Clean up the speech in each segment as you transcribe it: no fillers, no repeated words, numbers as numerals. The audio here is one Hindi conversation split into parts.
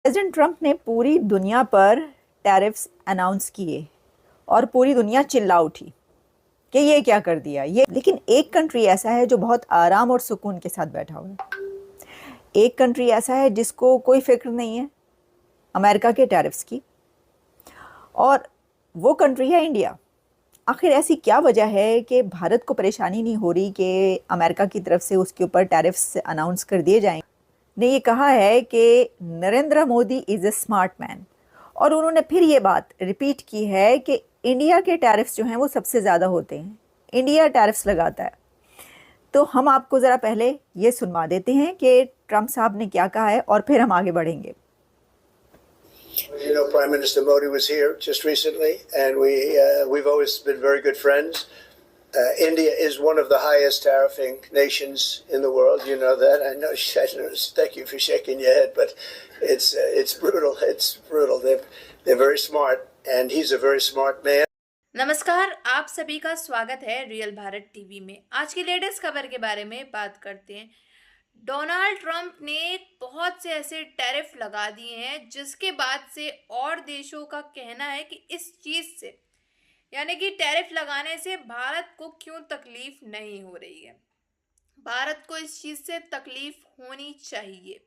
प्रेसिडेंट ट्रंप ने पूरी दुनिया पर टैरिफ्स अनाउंस किए और पूरी दुनिया चिल्ला उठी कि ये क्या कर दिया ये। लेकिन एक कंट्री ऐसा है जो बहुत आराम और सुकून के साथ बैठा हुआ है। एक कंट्री ऐसा है जिसको कोई फिक्र नहीं है अमेरिका के टैरिफ्स की, और वो कंट्री है इंडिया। आखिर ऐसी क्या वजह है कि भारत को परेशानी नहीं हो रही कि अमेरिका की तरफ से उसके ऊपर टैरिफ्स अनाउंस कर दिए जाएं। ने ये कहा है कि Narendra Modi is a smart man, और उन्होंने फिर ये बात रिपीट की है कि इंडिया के टैरिफ्स जो हैं वो सबसे ज़्यादा होते हैं, इंडिया टैरिफ्स लगाता है। तो हम आपको ज़रा पहले ये सुनवा देते हैं कि ट्रंप साहब ने क्या कहा है और फिर हम आगे बढ़ेंगे। You know, Prime Minister Modi was here just recently, and we've always been very good friends. India is one of the highest tariffing nations in the world. You know that. I know. Thank you for shaking your head, but it's brutal. It's brutal. They're very smart, and he's a very smart man. नमस्कार, आप सभी का स्वागत है रियल भारत टीवी में। आज की लेटेस्ट खबर के बारे में बात करते हैं। डोनाल्ड ट्रंप ने बहुत से ऐसे टैरिफ लगा दिए हैं जिसके बाद से और देशों का कहना है कि इस चीज़ से, यानी कि टैरिफ लगाने से भारत को क्यों तकलीफ नहीं हो रही है। भारत को इस चीज़ से तकलीफ होनी चाहिए,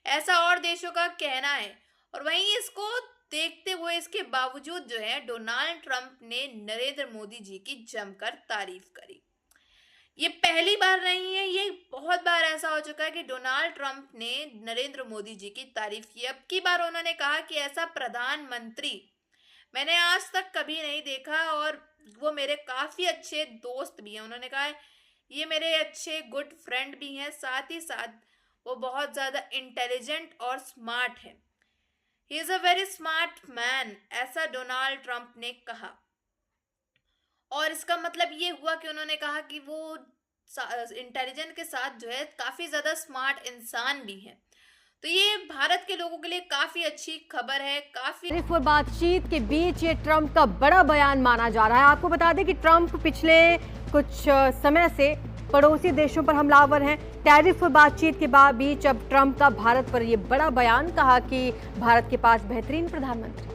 ऐसा और देशों का कहना है। और वहीं इसको देखते हुए, इसके बावजूद जो है, डोनाल्ड ट्रंप ने नरेंद्र मोदी जी की जमकर तारीफ करी। ये पहली बार नहीं है, ये बहुत बार ऐसा हो चुका है कि डोनाल्ड ट्रंप ने नरेंद्र मोदी जी की तारीफ की। अब की बार उन्होंने कहा कि ऐसा प्रधानमंत्री मैंने आज तक कभी नहीं देखा, और वो मेरे काफ़ी अच्छे दोस्त भी हैं। उन्होंने कहा ये मेरे अच्छे गुड फ्रेंड भी हैं, साथ ही साथ वो बहुत ज़्यादा इंटेलिजेंट और स्मार्ट है। He is a very smart man, ऐसा डोनाल्ड ट्रंप ने कहा। और इसका मतलब ये हुआ कि उन्होंने कहा कि वो इंटेलिजेंट के साथ जो है काफ़ी ज़्यादा स्मार्ट इंसान भी हैं। तो ये भारत के लोगों के लिए काफ़ी अच्छी खबर है। टैरिफ पर बातचीत के बीच ये ट्रंप का बड़ा बयान माना जा रहा है। आपको बता दें कि ट्रंप पिछले कुछ समय से पड़ोसी देशों पर हमलावर हैं। टैरिफ पर बातचीत के बीच अब ट्रंप का भारत पर ये बड़ा बयान, कहा कि भारत के पास बेहतरीन प्रधानमंत्री।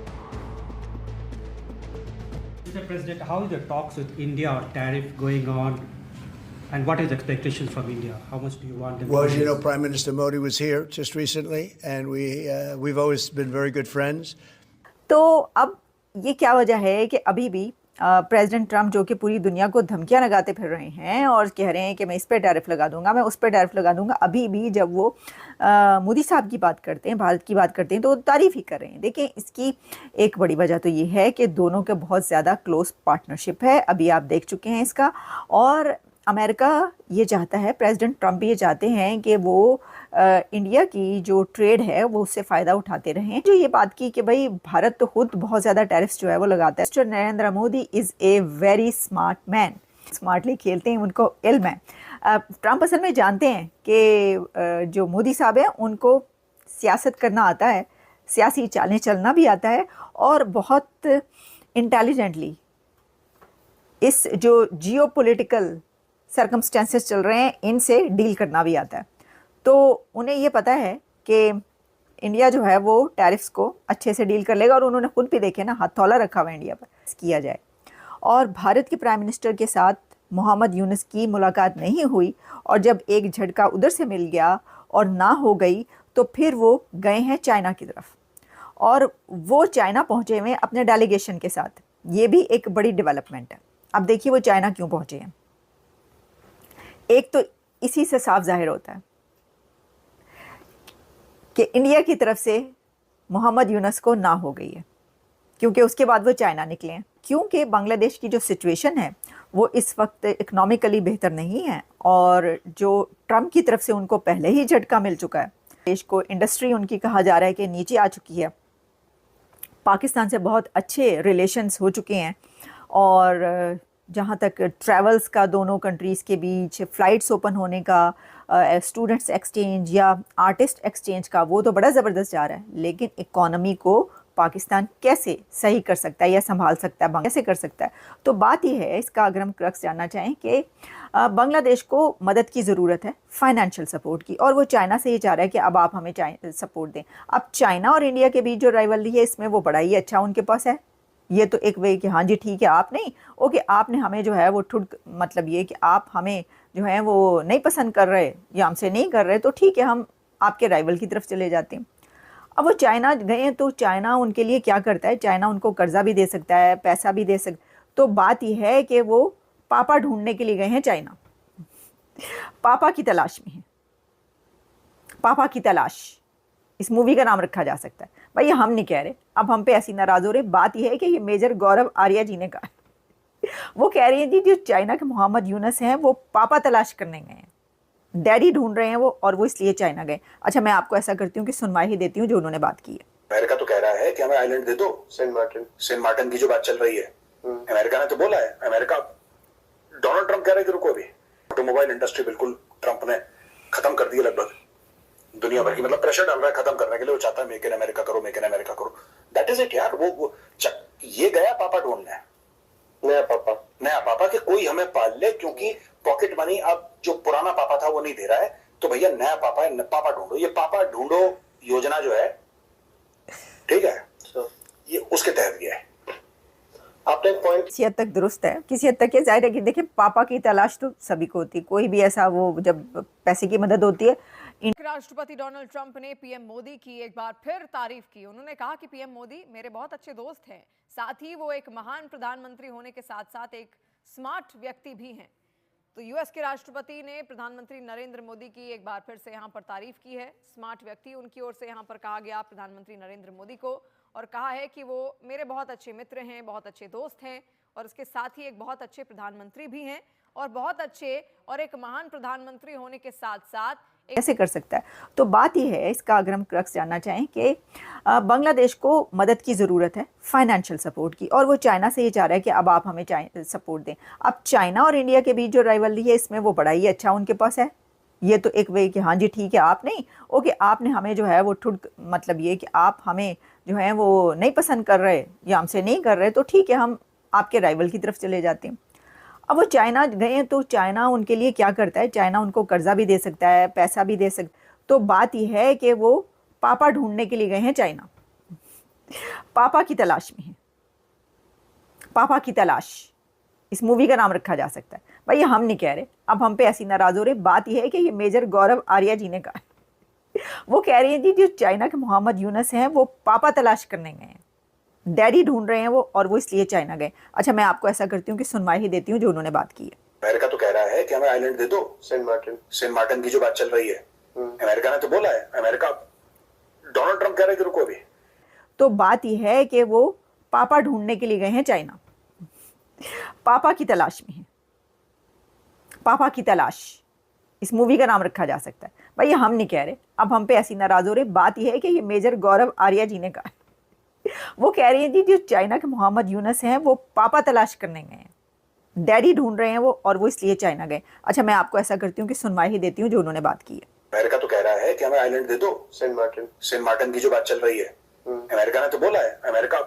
Mr. President, how is the talks with India or tariff going on, and what is the expectations from India? How much do you want them? Well, as you know, Prime Minister Modi was here just recently, and we've always been very good friends. तो अब ये क्या वजह है कि अभी भी प्रेसिडेंट ट्रंप, जो कि पूरी दुनिया को धमकियां लगाते फिर रहे हैं और कह रहे हैं कि मैं इस पे टैरिफ लगा दूंगा, मैं उस पे टैरिफ लगा दूंगा, अभी भी जब वो मोदी साहब की बात करते हैं, भारत की बात करते हैं, तो तारीफ ही कर रहे हैं। देखें, इसकी एक बड़ी वजह तो ये है कि दोनों के बहुत ज़्यादा क्लोज पार्टनरशिप है, अभी आप देख चुके हैं इसका। और अमेरिका ये चाहता है, प्रेसिडेंट ट्रंप ये चाहते हैं कि वो इंडिया की जो ट्रेड है वो उससे फ़ायदा उठाते रहें। जो ये बात की कि भाई भारत तो खुद बहुत ज़्यादा टैरिफ्स जो है वो लगाता है। Mister Narendra Modi is a very smart man, smartly खेलते हैं, उनको इल्म है। ट्रंप असल में जानते हैं कि जो मोदी साहब हैं उनको सियासत करना आता है, सियासी चालें चलना भी आता है, और बहुत इंटेलिजेंटली इस जो जियो पोलिटिकल सर्कमस्टेंसेस चल रहे हैं इनसे डील करना भी आता है। तो उन्हें ये पता है कि इंडिया जो है वो टैरिफ्स को अच्छे से डील कर लेगा, और उन्होंने खुद भी देखे ना, हथौला रखा हुआ इंडिया पर किया जाए। और भारत के प्राइम मिनिस्टर के साथ मोहम्मद यूनुस की मुलाकात नहीं हुई, और जब एक झटका उधर से मिल गया और ना हो गई, तो फिर वो गए हैं चाइना की तरफ, और वो चाइना पहुँचे हुए अपने डेलीगेशन के साथ। ये भी एक बड़ी डेवलपमेंट है। अब देखिए वो चाइना क्यों पहुँचे हैं। एक तो इसी से साफ जाहिर होता है कि इंडिया की तरफ से मोहम्मद यूनुस को ना हो गई है, क्योंकि उसके बाद वो चाइना निकले हैं। क्योंकि बांग्लादेश की जो सिचुएशन है वो इस वक्त इकोनॉमिकली बेहतर नहीं है, और जो ट्रंप की तरफ से उनको पहले ही झटका मिल चुका है। देश को इंडस्ट्री उनकी कहा जा रहा है कि नीचे आ चुकी है। पाकिस्तान से बहुत अच्छे रिलेशंस हो चुके हैं, और जहाँ तक ट्रैवल्स का दोनों कंट्रीज़ के बीच, फ़्लाइट्स ओपन होने का, स्टूडेंट्स एक्सचेंज या आर्टिस्ट एक्सचेंज का, वो तो बड़ा ज़बरदस्त जा रहा है। लेकिन इकॉनमी को पाकिस्तान कैसे सही कर सकता है या संभाल सकता है, कैसे कर सकता है। तो बात यह है, इसका अगर हम क्रक्स जानना चाहें कि बांग्लादेश को मदद की ज़रूरत है, फाइनेंशियल सपोर्ट की, और वो चाइना से ये चाह रहा है कि अब आप हमें सपोर्ट दें। अब चाइना और इंडिया के बीच जो राइवलरी है, इसमें वो बड़ा ही अच्छा उनके पास है। ये तो एक वे कि हाँ जी ठीक है, आप नहीं ओके, आपने हमें जो है वो मतलब ये कि आप हमें जो है वो नहीं पसंद कर रहे या हमसे नहीं कर रहे, तो ठीक है, हम आपके राइवल की तरफ चले जाते हैं। अब वो चाइना गए हैं तो चाइना उनके लिए क्या करता है, चाइना उनको कर्जा भी दे सकता है, पैसा भी दे सकता। तो बात यह है कि वो पापा ढूंढने के लिए गए हैं चाइना, पापा की तलाश में है, पापा की तलाश इस मूवी का नाम रखा जा सकता है। भाई ये हम नहीं कह रहे, अब हम पे ऐसी नाराज हो रहे। बात यह है कि ये मेजर गौरव आर्या जी ने कहा, वो कह रही है जी जो चाइना के मोहम्मद यूनस हैं वो पापा तलाश करने गए हैं, डैडी ढूंढ रहे हैं वो, और वो इसलिए चाइना गए। अच्छा, मैं आपको ऐसा करती हूँ कि सुनवाई ही देती हूँ जो उन्होंने बात की है। अमेरिका तो कह रहा है कि हमें आइलैंड दे दो, सेंट मार्टिन की जो बात चल रही है, अमेरिका ने तो बोला है। अमेरिका, डोनाल्ड ट्रंप कह रहे थे रुको अभी, ऑटोमोबाइल इंडस्ट्री बिल्कुल ट्रंप ने खत्म कर दी लगभग दुनिया भर की, मतलब प्रेशर डाल रहा है खत्म करने के लिए। वो चाहता है मेक इन अमेरिका करो, मेक इन अमेरिका करो। दैट इज इट यार। वो ये गया पापा ढूंढने, नया पापा कि कोई हमें पाल ले, क्योंकि पॉकेट मनी अब जो पुराना पापा था वो नहीं दे रहा है, तो भैया नया पापा है, पापा ढूंढो। ये पापा ढूंढो योजना जो है, ठीक है, ये उसके तहत गया है। आपने पॉइंट किसी हद तक दुरुस्त है, किसी हद तक ये जाहिर है कि देखिए पापा की तलाश तो सभी को होती है, कोई भी ऐसा वो जब पैसे की मदद होती है। राष्ट्रपति डोनाल्ड ट्रंप ने पीएम मोदी की एक बार फिर तारीफ की। उन्होंने कहा कि पीएम मोदी मेरे बहुत अच्छे दोस्त हैं, साथ ही वो एक महान प्रधानमंत्री होने के साथ साथ एक स्मार्ट व्यक्ति भी हैं। तो यूएस के राष्ट्रपति ने प्रधानमंत्री नरेंद्र मोदी की एक बार फिर से यहाँ पर तारीफ की है। स्मार्ट व्यक्ति उनकी ओर से यहाँ पर कहा गया प्रधानमंत्री नरेंद्र मोदी को, और कहा है कि वो मेरे बहुत अच्छे मित्र हैं, बहुत अच्छे दोस्त हैं, और इसके साथ ही एक बहुत अच्छे प्रधानमंत्री भी हैं, और बहुत अच्छे और एक महान प्रधानमंत्री होने के साथ साथ कैसे कर सकता है। तो बात यह है, इसका अगर हम क्रक्स जानना चाहें कि बांग्लादेश को मदद की ज़रूरत है, फाइनेंशियल सपोर्ट की, और वो चाइना से ये चाह रहा है कि अब आप हमें सपोर्ट दें। अब चाइना और इंडिया के बीच जो राइवलरी है, इसमें वो बड़ा ही अच्छा उनके पास है। ये तो एक वे कि हाँ जी ठीक है, आप नहीं ओके, आपने हमें जो है वो मतलब ये कि आप हमें जो है वो नहीं पसंद कर रहे या हमसे नहीं कर रहे, तो ठीक है, हम आपके राइवल की तरफ चले जाते हैं। अब वो चाइना गए हैं तो चाइना उनके लिए क्या करता है, चाइना उनको कर्जा भी दे सकता है, पैसा भी दे सकता। तो बात यह है कि वो पापा ढूंढने के लिए गए हैं चाइना, पापा की तलाश में है, पापा की तलाश इस मूवी का नाम रखा जा सकता है। भाई ये हम नहीं कह रहे, अब हम पे ऐसी नाराज हो रहे। बात यह है कि ये मेजर गौरव आर्या जी ने कहा, वो कह रही है जी जो चाइना के मोहम्मद यूनस हैं वो पापा तलाश करने गए हैं, डैडी ढूंढ रहे हैं वो, और वो इसलिए चाइना गए। अच्छा, मैं आपको ऐसा करती हूँ कि सुनवाई ही देती हूँ जो उन्होंने बात की है। अमेरिका तो कह रहा है कि हमें आइलैंड दे दो, सेंट मार्टिन की जो बात चल रही है, अमेरिका ने तो बोला है। अमेरिका, डोनाल्ड ट्रंप कह रहे थे रुको अभी। तो बात यह है कि वो पापा ढूंढने के लिए गए हैं चाइना, पापा की तलाश में है, पापा की तलाश इस मूवी का नाम रखा जा सकता है। भाई ये हम नहीं कह रहे, अब हम पे ऐसी नाराज हो रहे। बात यह है कि ये मेजर गौरव आर्या जी ने कहा, वो कह रही है जी जो चाइना के मोहम्मद यूनस हैं वो पापा तलाश करने गए हैं, डैडी ढूंढ रहे हैं वो, और वो इसलिए चाइना गए। अच्छा, मैं आपको ऐसा करती हूँ कि सुनवाई ही देती हूँ जो उन्होंने बात की है। अमेरिका तो कह रहा है कि हमें आइलैंड दे दो, सेंट मार्टिन की जो बात चल रही है, अमेरिका ने तो बोला है। अमेरिका,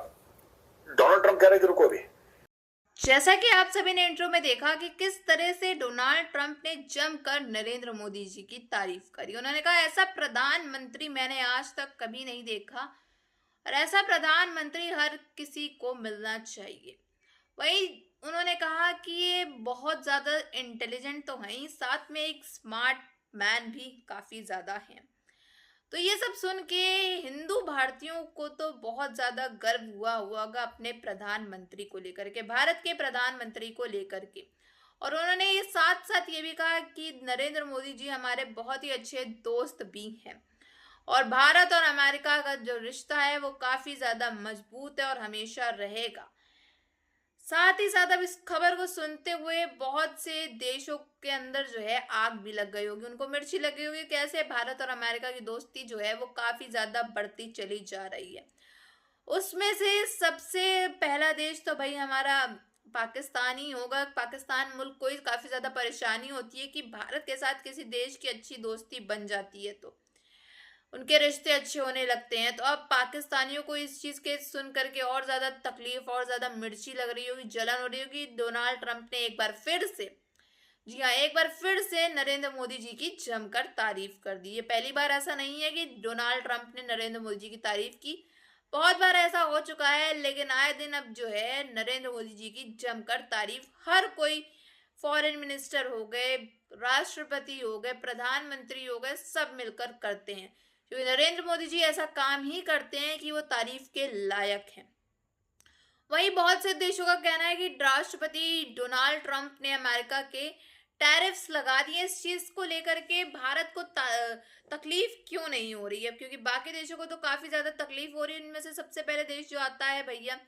डोनाल्ड ट्रंप कह रहे थे रुको अभी। जैसा कि आप सभी ने इंट्रो में देखा कि किस तरह से डोनाल्ड ट्रंप ने जमकर नरेंद्र मोदी जी की तारीफ करी। उन्होंने कहा ऐसा प्रधानमंत्री मैंने आज तक कभी नहीं देखा, और ऐसा प्रधानमंत्री हर किसी को मिलना चाहिए। वहीं उन्होंने कहा कि ये बहुत ज़्यादा इंटेलिजेंट तो हैं ही, साथ में एक स्मार्ट मैन भी काफ़ी ज़्यादा हैं। तो ये सब सुन के हिंदू भारतीयों को तो बहुत ज़्यादा गर्व हुआ होगा अपने प्रधानमंत्री को लेकर के, भारत के प्रधानमंत्री को लेकर के। और उन्होंने ये साथ साथ ये भी कहा कि नरेंद्र मोदी जी हमारे बहुत ही अच्छे दोस्त भी हैं, और भारत और अमेरिका का जो रिश्ता है वो काफ़ी ज़्यादा मजबूत है और हमेशा रहेगा। साथ ही साथ अब इस खबर को सुनते हुए बहुत से देशों के अंदर जो है आग भी लग गई होगी, उनको मिर्ची लग गई होगी, कैसे भारत और अमेरिका की दोस्ती जो है वो काफ़ी ज़्यादा बढ़ती चली जा रही है। उसमें से सबसे पहला देश तो भाई हमारा पाकिस्तान ही होगा। पाकिस्तान मुल्क को ही काफ़ी ज़्यादा परेशानी होती है कि भारत के साथ किसी देश की अच्छी दोस्ती बन जाती है तो उनके रिश्ते अच्छे होने लगते हैं। तो अब पाकिस्तानियों को इस चीज़ के सुन करके और ज़्यादा तकलीफ और ज़्यादा मिर्ची लग रही होगी, जलन हो रही होगी। डोनाल्ड ट्रंप ने एक बार फिर से, जी हाँ, एक बार फिर से नरेंद्र मोदी जी की जमकर तारीफ कर दी। ये पहली बार ऐसा नहीं है कि डोनाल्ड ट्रंप ने नरेंद्र मोदी जी की तारीफ की, बहुत बार ऐसा हो चुका है, लेकिन आए दिन अब जो है नरेंद्र मोदी जी की जमकर तारीफ हर कोई, फॉरेन मिनिस्टर हो गए, राष्ट्रपति हो गए, प्रधानमंत्री हो गए, सब मिलकर करते हैं, क्योंकि नरेंद्र मोदी जी ऐसा काम ही करते हैं कि वो तारीफ के लायक हैं। वहीं बहुत से देशों का कहना है कि राष्ट्रपति डोनाल्ड ट्रंप ने अमेरिका के टैरिफ्स लगा दिए। इस चीज को लेकर के भारत को तकलीफ क्यों नहीं हो रही है, क्योंकि बाकी देशों को तो काफी ज्यादा तकलीफ हो रही है। इनमें से सबसे पहले देश जो आता है भैया,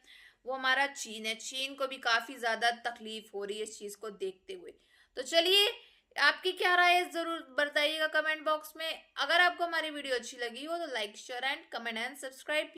वो हमारा चीन है। चीन को भी काफी ज्यादा तकलीफ हो रही है इस चीज को देखते हुए। तो चलिए, आपकी क्या राय है जरूर बताइएगा कमेंट बॉक्स में। अगर आपको हमारी वीडियो अच्छी लगी हो तो like, share and comment and subscribe.